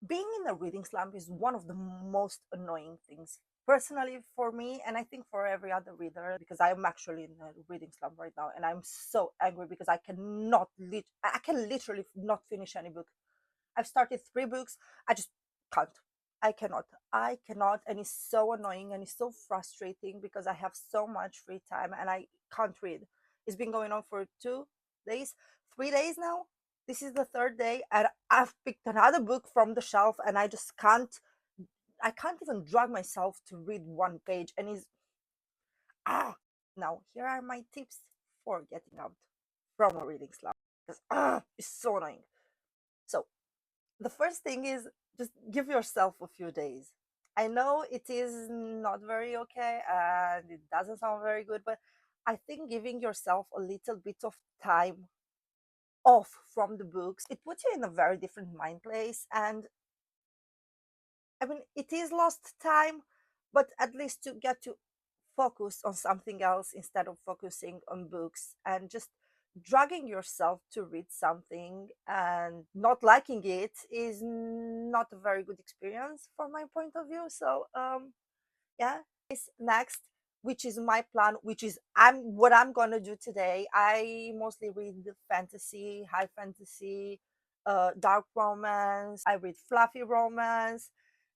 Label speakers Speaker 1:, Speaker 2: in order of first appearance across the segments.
Speaker 1: being in a reading slump is one of the most annoying things personally for me, and I think for every other reader, because I'm actually in a reading slump right now and I'm so angry because I can literally not finish any book. I've started 3 books. I just can't. I cannot, and it's so annoying and it's so frustrating because I have so much free time and I can't read. It's been going on for 2 days, 3 days now. This is the third day, and I've picked another book from the shelf, and I just can't. I can't even drag myself to read one page, and it's ah. Now here are my tips for getting out from a reading slump because it's so annoying. So the first thing is just give yourself a few days. I know it is not very okay and it doesn't sound very good, but I think giving yourself a little bit of time off from the books, it puts you in a very different mind place. And I mean, it is lost time, but at least you get to focus on something else instead of focusing on books, and just dragging yourself to read something and not liking it is not a very good experience from my point of view. So yeah, this next, which is my plan, which is I'm gonna do today. I mostly read fantasy, high fantasy, dark romance. I read fluffy romance,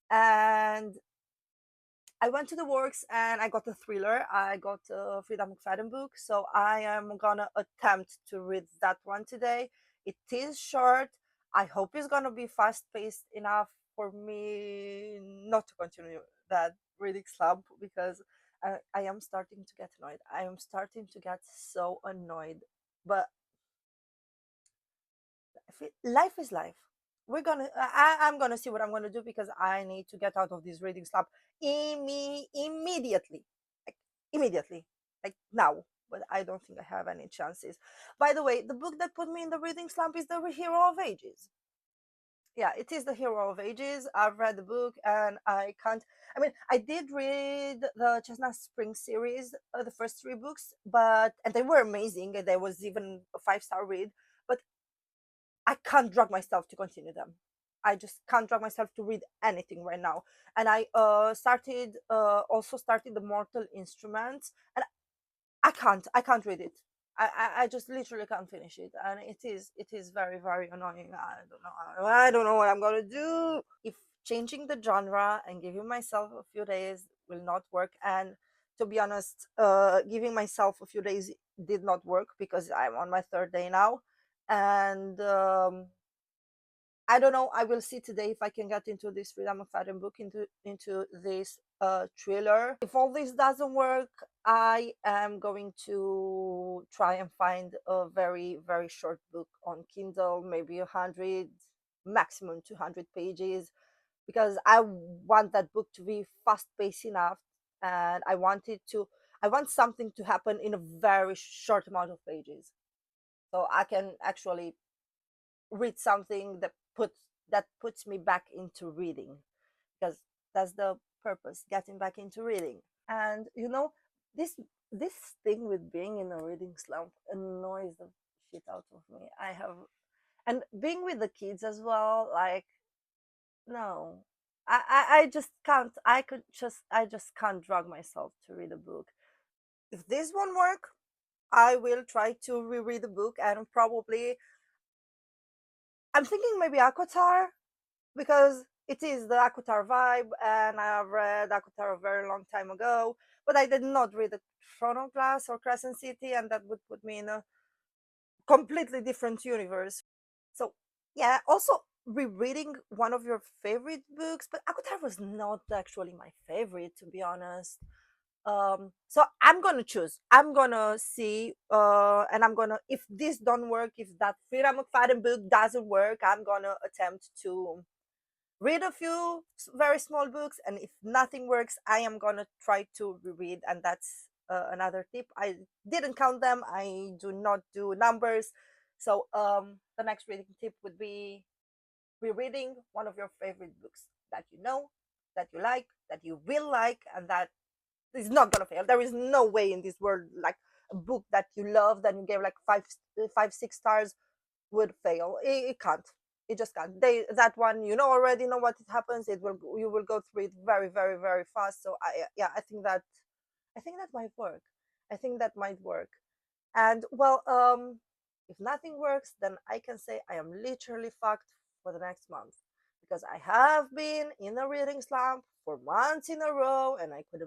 Speaker 1: and I went to the works and I got a thriller. I got a Frida McFadden book, so I am gonna attempt to read that one today. It is short. I hope it's gonna be fast paced enough for me not to continue that reading slump, because I am starting to get annoyed. I am starting to get so annoyed. But life is life. I'm gonna see what I'm gonna do, because I need to get out of this reading slump immediately, like immediately, like now. But I don't think I have any chances. By the way, the book that put me in the reading slump is The Hero of Ages. Yeah, it is The Hero of Ages. I've read the book and I can't. I mean, I did read the Chestnut Spring series, the first 3 books, and they were amazing. There was even a 5-star read, but I can't drag myself to continue them. I just can't drag myself to read anything right now. And I also started the Mortal Instruments, and I can't read it. I just literally can't finish it, and it is very, very annoying. I don't know what I'm gonna do. If changing the genre and giving myself a few days will not work, and to be honest, giving myself a few days did not work because I'm on my third day now, and I don't know. I will see today if I can get into this Frida McFadden book, into this thriller. If all this doesn't work, I am going to try and find a very, very short book on Kindle, maybe 100, maximum 200 pages, because I want that book to be fast paced enough, and I want something to happen in a very short amount of pages, so I can actually read something that puts me back into reading, because that's the purpose, getting back into reading. And this thing with being in a reading slump annoys the shit out of me. And being with the kids as well, like, no, I just can't. I just can't drag myself to read a book. If this won't work, I will try to reread the book, and probably I'm thinking maybe Akotar, because it is the Akotar vibe, and I have read Akotar a very long time ago, but I did not read the Chronoglass or Crescent City, and that would put me in a completely different universe. So yeah, also rereading one of your favorite books, but Akotar was not actually my favorite, to be honest. So I'm gonna choose. I'm gonna see, and I'm gonna, if this don't work, if that Frida McFadden book doesn't work, I'm gonna attempt to read a few very small books, and if nothing works, I am gonna try to reread. And that's another tip. I didn't count them. I do not do numbers. So the next reading tip would be rereading one of your favorite books that you know, that you like, that you will like, and that is not gonna fail. There is no way in this world, like, a book that you love, that you gave like 5, 6 stars, would fail. It can't. it just can't. That one, you know, already know what it happens. You will go through it very, very, very fast. So yeah, I think that might work. I think that might work. And well, if nothing works, then I can say I am literally fucked for the next month, because I have been in a reading slump for months in a row, and I could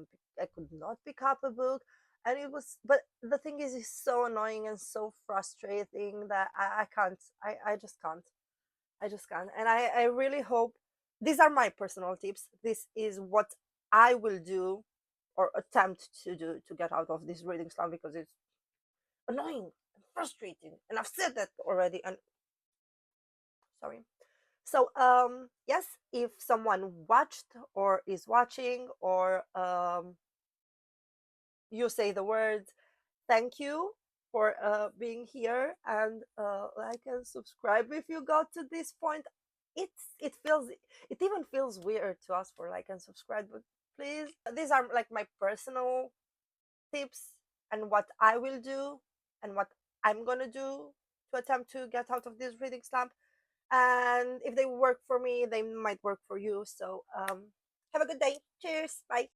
Speaker 1: not pick up a book, and it was. But the thing is, it's so annoying and so frustrating that I can't. I just can't. I just can't. And I really hope, these are my personal tips. This is what I will do or attempt to do to get out of this reading slump, because it's annoying and frustrating. And I've said that already. And sorry. So yes, if someone watched or is watching, or you say the words, thank you for being here, and like and subscribe if you got to this point. It even feels weird to ask for like and subscribe, but please, these are like my personal tips and what I will do and what I'm gonna do to attempt to get out of this reading slump. And if they work for me, they might work for you. So have a good day. Cheers. Bye.